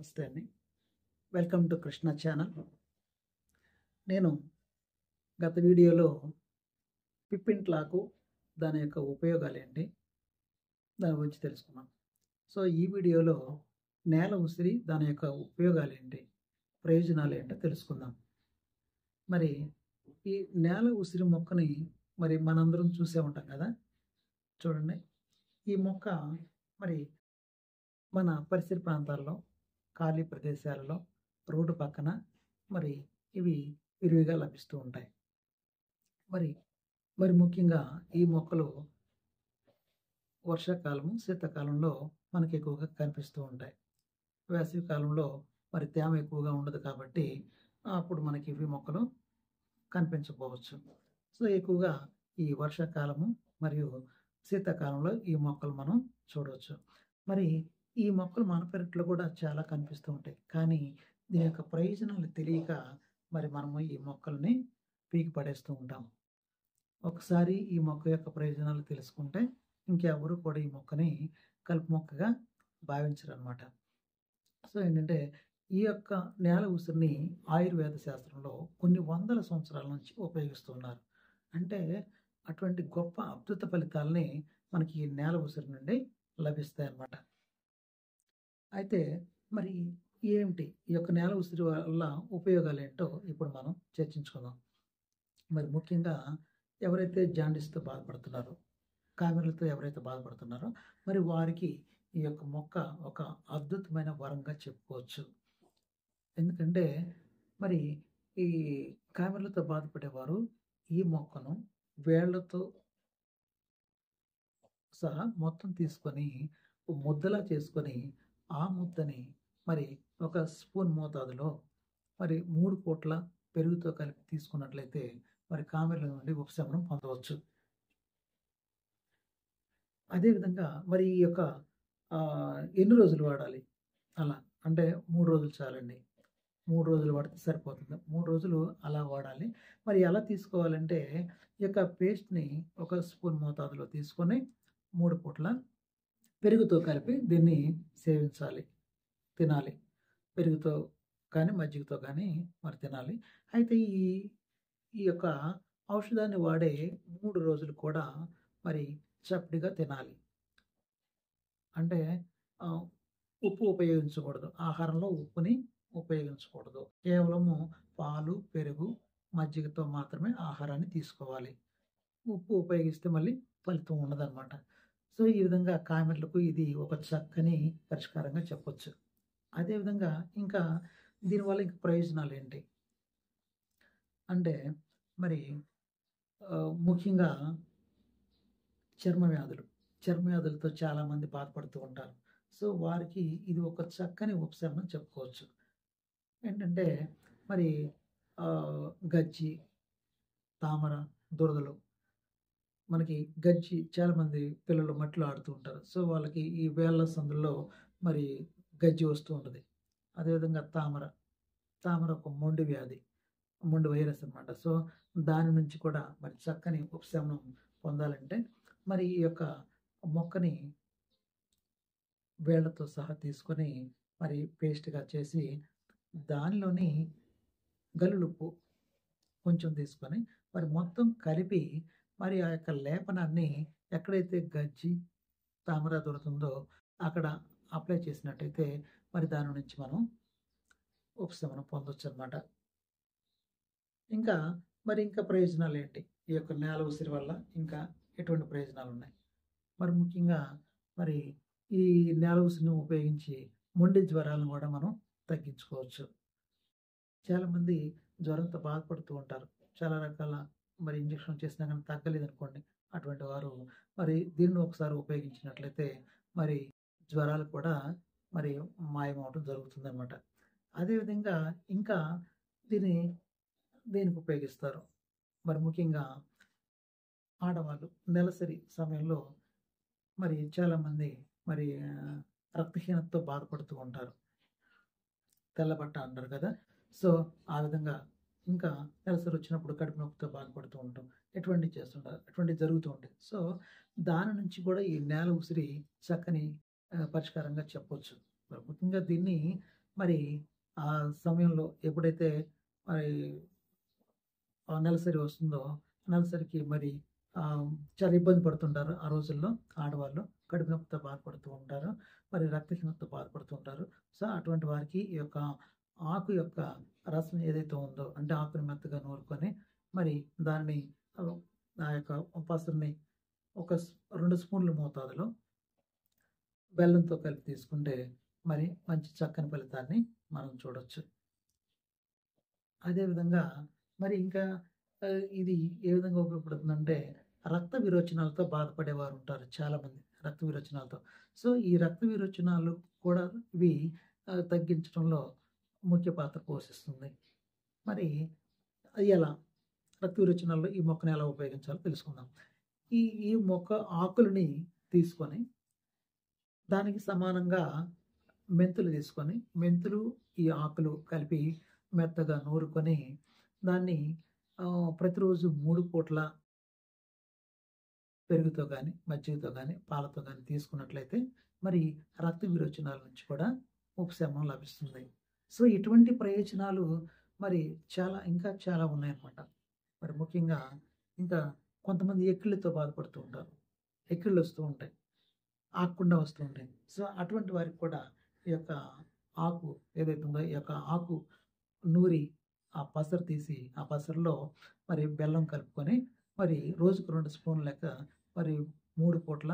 నమస్తే అండి. Welcome to Krishna channel. నేను గత వీడియోలో పిప్పింట్లాకు దాని యొక్క ఉపయోగాలేంటి, దాని గురించి తెలుసుకున్నాం. సో, ఈ వీడియోలో నేల ఉసిరి దాని యొక్క ఉపయోగాలేంటి, ప్రయోజనాలేంటో తెలుసుకుందాం. మరి ఈ నేల ఉసిరి మొక్కని మరి మనందరం చూసే ఉంటాం కదా. చూడండి, ఈ మొక్క మరి మన పరిసర ప్రాంతాల్లో, ఖాళీ ప్రదేశాలలో, రోడ్డు పక్కన మరి ఇవి విరివిగా లభిస్తూ ఉంటాయి. మరి మరి ముఖ్యంగా ఈ మొక్కలు వర్షాకాలము, శీతాకాలంలో మనకి ఎక్కువగా కనిపిస్తూ ఉంటాయి. వేసవి కాలంలో మరి తేమ ఎక్కువగా ఉండదు కాబట్టి అప్పుడు మనకి ఇవి మొక్కలు కనిపించకపోవచ్చు. సో, ఎక్కువగా ఈ వర్షాకాలము మరియు శీతాకాలంలో ఈ మొక్కలు మనం చూడవచ్చు. మరి ఈ మొక్కలు మన పెరట్లో కూడా చాలా కనిపిస్తూ ఉంటాయి. కానీ దీని యొక్క ప్రయోజనాలు తెలియక మరి మనము ఈ మొక్కల్ని పీకి పడేస్తూ ఉంటాం. ఒకసారి ఈ మొక్క యొక్క ప్రయోజనాలు తెలుసుకుంటే ఇంకెవరు కూడా ఈ మొక్కని కలుపు మొక్కగా భావించరనమాట. సో, ఏంటంటే ఈ యొక్క నేల ఉసిరిని ఆయుర్వేద శాస్త్రంలో కొన్ని వందల సంవత్సరాల నుంచి ఉపయోగిస్తున్నారు. అంటే అటువంటి గొప్ప అద్భుత ఫలితాలని మనకి ఈ నేల ఉసిరి నుండి లభిస్తాయన్నమాట. అయితే మరి ఏమిటి ఈ యొక్క నేల ఉసిరి వల్ల ఉపయోగాలేంటో ఇప్పుడు మనం చర్చించుకుందాం. మరి ముఖ్యంగా ఎవరైతే జాండీస్‌తో బాధపడుతున్నారో, కామెర్లతో ఎవరైతే బాధపడుతున్నారో మరి వారికి ఈ యొక్క మొక్క ఒక అద్భుతమైన వరంగా చెప్పుకోవచ్చు. ఎందుకంటే మరి ఈ కామెర్లతో బాధపడేవారు ఈ మొక్కను వేళ్ళతో సహా మొత్తం తీసుకొని ముద్దలా చేసుకొని ఆ ముద్దని మరి ఒక స్పూన్ మోతాదులో మరి 3 పూట్ల పెరుగుతో కలిపి తీసుకున్నట్లయితే మరి కామెర్ల నుండి ఉపశమనం పొందవచ్చు. అదేవిధంగా మరి ఈ యొక్క ఎన్ని రోజులు వాడాలి? అలా అంటే 3 రోజులు చాలండి. 3 రోజులు వాడితే సరిపోతుంది. 3 రోజులు అలా వాడాలి. మరి ఎలా తీసుకోవాలంటే ఈ యొక్క పేస్ట్‌ని ఒక స్పూన్ మోతాదులో తీసుకొని 3 పూట్ల పెరుగుతో కలిపి దీన్ని సేవించాలి, తినాలి. పెరుగుతో కానీ, మజ్జిగతో కానీ మరి తినాలి. అయితే ఈ యొక్క ఔషధాన్ని వాడే 3 రోజులు కూడా మరి చప్పడిగా తినాలి. అంటే ఆహ్, ఉప్పు ఉపయోగించకూడదు. ఆహారంలో ఉప్పుని ఉపయోగించకూడదు. కేవలము పాలు, పెరుగు, మజ్జిగతో మాత్రమే ఆహారాన్ని తీసుకోవాలి. ఉప్పు ఉపయోగిస్తే మళ్ళీ ఫలితం ఉండదనమాట. సో, ఈ విధంగా కామెర్లకు ఇది ఒక చక్కని పరిష్కారంగా చెప్పొచ్చు. అదేవిధంగా ఇంకా దీనివల్ల ఇంకా ప్రయోజనాలేంటి అంటే మరి ముఖ్యంగా చర్మ వ్యాధులతో చాలామంది బాధపడుతూ ఉంటారు. సో, వారికి ఇది ఒక చక్కని ఉపశమనం చెప్పుకోవచ్చు. ఏంటంటే మరి గజ్జి, తామర, దురదలు మనకి గజ్జి చాలామంది పిల్లలు మట్టిలో ఆడుతూ ఉంటారు. సో, వాళ్ళకి ఈ వేళ్ళ సందుల్లో మరి గజ్జి వస్తూ ఉంటది. అదేవిధంగా తామర ఒక మొండి వ్యాధి, మొండి వైరస్ అనమాట. సో, దాని నుంచి కూడా మరి చక్కని ఉపశమనం పొందాలంటే మరి ఈ యొక్క మొక్కని వేళ్ళతో సహా తీసుకొని మరి పేస్ట్‌గా చేసి దానిలోని గల్లులుప్పు కొంచెం తీసుకొని మరి మొత్తం కలిపి మరి ఆ యొక్క లేపనాన్ని ఎక్కడైతే గజ్జి, తామర దొరుకుతుందో అక్కడ అప్లై చేసినట్టయితే మరి దాని నుంచి మనం ఉపశమనం పొందొచ్చనమాట. ఇంకా ఇంకా ప్రయోజనాలేంటి? ఈ యొక్క నేల ఉసిరి వల్ల ఇంకా ఎటువంటి ప్రయోజనాలున్నాయి? మరి ముఖ్యంగా మరి ఈ నేల ఉసిరిని ఉపయోగించి మొండి జ్వరాలను కూడా మనం తగ్గించుకోవచ్చు. చాలామంది జ్వరంతో బాధపడుతూ ఉంటారు. చాలా రకాల మరి ఇంజెక్షన్ చేసినా గానీ తగ్గలేదనుకోండి. అటువంటి వారు మరి దీన్ని ఒకసారి ఉపయోగించినట్లయితే మరి జ్వరాలు కూడా మరి మాయమవ్వడం జరుగుతుందనమాట. అదేవిధంగా ఇంకా దీన్ని దేనికి ఉపయోగిస్తారు? మరి ముఖ్యంగా ఆడవాళ్ళు నెలసరి సమయంలో మరి చాలామంది మరి రక్తహీనతతో బాధపడుతూ ఉంటారు. తెల్లబట్ట అంటారు కదా. సో, ఆ విధంగా ఇంకా నెలసరి వచ్చినప్పుడు కడుపు నొప్పితో బాధపడుతూ ఉంటాం. ఇటువంటివి చేస్తుంటారు. ఇటువంటివి జరుగుతూ ఉంటాయి. సో, దాని నుంచి కూడా ఈ నేల ఉసిరి చక్కని పరిష్కారంగా చెప్పొచ్చు. మరి ముఖ్యంగా దీన్ని మరి ఆ సమయంలో ఎప్పుడైతే మరి నెలసరి వస్తుందో, నెలసరికి మరి చాలా ఇబ్బంది పడుతుంటారు ఆ రోజుల్లో ఆడవాళ్ళు. కడుపు నొప్పితో బాధపడుతూ ఉంటారు. మరి రక్తహీనతతో బాధపడుతూ ఉంటారు. సో, అటువంటి వారికి ఈ యొక్క ఆకు యొక్క రసం ఏదైతే ఉందో, అంటే ఆకుని మెత్తగా నూరుకొని మరి దాన్ని ఆహ్, ఆ యొక్క పసరుని ఒక 2 స్పూన్ల మోతాదులో బెల్లంతో కలిపి తీసుకుంటే మరి మంచి చక్కని ఫలితాన్ని మనం చూడొచ్చు. అదే విధంగా మరి ఇంకా ఇది ఏ విధంగా ఉపయోగపడుతుందంటే, రక్త విరోచనాలతో బాధపడేవారుంటారు చాలామంది. రక్త విరోచనాలతో. సో, ఈ రక్త విరోచనాలు కూడా ఇవి తగ్గించడంలో ముఖ్య పాత్ర పోషిస్తుంది. మరి అది ఎలా? రక్త విరోచనాల్లో ఈ మొక్కని ఎలా ఉపయోగించాలో తెలుసుకుందాం. ఈ ఈ మొక్క ఆకులని తీసుకొని, దానికి సమానంగా మెంతులు తీసుకొని, మెంతులు, ఈ ఆకులు కలిపి మెత్తగా నూరుకొని, దాన్ని ప్రతిరోజు 3 పూట్ల పెరుగుతో గానీ, మజ్జిగతో గానీ, పాలతో గానీ తీసుకున్నట్లయితే మరి రక్త విరోచనాల నుంచి కూడా ఉపశమనం లభిస్తుంది. సో, ఇటువంటి ప్రయోజనాలు మరి ఇంకా చాలా ఉన్నాయన్నమాట. మరి ముఖ్యంగా ఇంకా కొంతమంది ఎక్కిళ్ళతో బాధపడుతూ ఉంటారు. ఎక్కిళ్ళొస్తూ ఉంటాయి. ఆగకుండా వస్తూ ఉంటాయి. సో, అటువంటి వారికి కూడా ఈ యొక్క ఆకు ఏదైతే ఉందో, ఈ యొక్క ఆకు నూరి ఆ పసరు తీసి, ఆ పసరులో మరి బెల్లం కలుపుకొని, మరి రోజుకు 2 స్పూన్ల లెక్క మరి 3 పూట్ల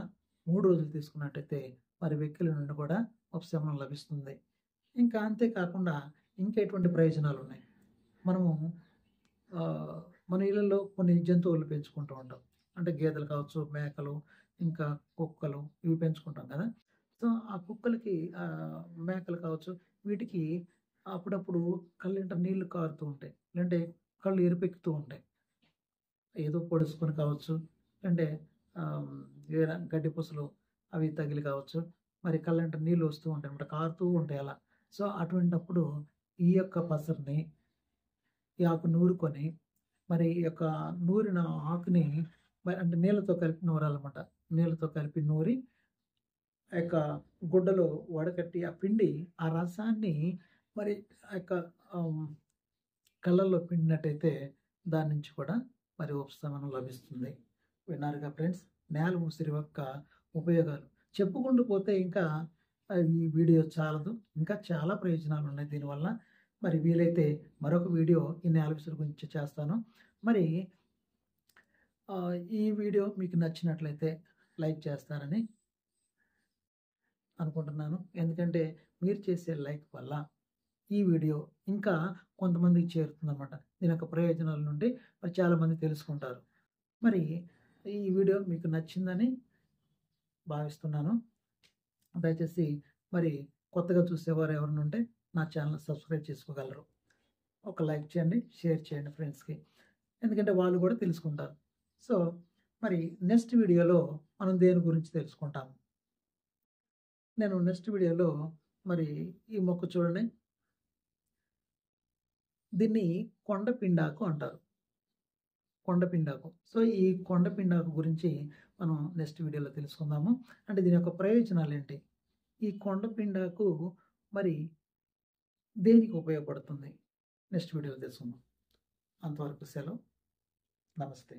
3 రోజులు తీసుకున్నట్టయితే మరి వెక్కిల నుండి కూడా ఉపశమనం లభిస్తుంది. ఇంకా అంతే కాకుండా ఇంకా ఎటువంటి ప్రయోజనాలున్నాయి. మనము ఆహ్, మన ఇళ్ళల్లో కొన్ని జంతువులు పెంచుకుంటూ ఉంటాం. అంటే గేదెలు కావచ్చు, మేకలు, ఇంకా కుక్కలు ఇవి పెంచుకుంటాం కదా! సో, ఆ కుక్కలకి మేకలు కావచ్చు, వీటికి అప్పుడప్పుడు కళ్ళెంట నీళ్లు కారుతూ ఉంటాయి. లేదంటే కళ్ళు ఎరుపెక్కుతూ ఉంటాయి. ఏదో పొడుచుకొని కావచ్చు, అంటే ఆహ్, ఏదైనా గడ్డి పూసలు అవి తగిలి కావచ్చు. మరి కళ్ళెంట నీళ్ళు వస్తూ ఉంటాయన్నమాట. కారుతూ ఉంటాయి అలా. సో, అటువంటప్పుడు ఈ యొక్క పసరుని, ఈ ఆకు నూరుకొని, మరి ఈ యొక్క నూరిన ఆకుని అంటే నీళ్ళతో కలిపి నూరాలన్నమాట. నీళ్ళతో కలిపి నూరి ఆ యొక్క గుడ్డలో వడకట్టి ఆ పిండి, ఆ రసాన్ని మరి ఆ యొక్క ఆహ్, కళ్ళల్లో పిండినట్టయితే దాని నుంచి కూడా మరి ఉపశమనం లభిస్తుంది. విన్నారుగా ఫ్రెండ్స్, నేల ఉసిరి యొక్క ఉపయోగాలు. చెప్పుకుంటూ పోతే ఇంకా ఈ వీడియో చాలదు. ఇంకా చాలా ప్రయోజనాలున్నాయి దీనివల్ల. మరి వీలైతే మరొక వీడియో ఈ నేల ఉసిరి గురించి చేస్తాను. మరి ఈ వీడియో మీకు నచ్చినట్లయితే లైక్ చేస్తారని అనుకుంటున్నాను. ఎందుకంటే మీరు చేసే లైక్ వల్ల ఈ వీడియో ఇంకా కొంతమందికి చేరుతుందన్నమాట. దీని యొక్క ప్రయోజనాల నుండి మరి చాలామంది తెలుసుకుంటారు. మరి ఈ వీడియో మీకు నచ్చిందని భావిస్తున్నాను. దయచేసి మరి కొత్తగా చూసేవారు ఎవరైనా ఉంటే నా ఛానల్ సబ్స్క్రైబ్ చేసుకోగలరు. ఒక లైక్ చేయండి, షేర్ చేయండి ఫ్రెండ్స్‌కి. ఎందుకంటే వాళ్ళు కూడా తెలుసుకుంటారు. సో, మరి నెక్స్ట్ వీడియోలో మనం దేని గురించి తెలుసుకుంటాము. నేను నెక్స్ట్ వీడియోలో మరి ఈ మొక్క చూడండి. దీన్ని కొండపిండాకు అంటారు. కొండపిండాకు. సో, ఈ కొండపిండాకు గురించి మనం నెక్స్ట్ వీడియోలో తెలుసుకుందాము. అంటే దీని యొక్క ప్రయోజనాలేంటి? ఈ కొండపిండాకు మరి దేనికి ఉపయోగపడుతుంది? నెక్స్ట్ వీడియోలో తెలుసుకుందాం. అంతవరకు సెలవు. నమస్తే.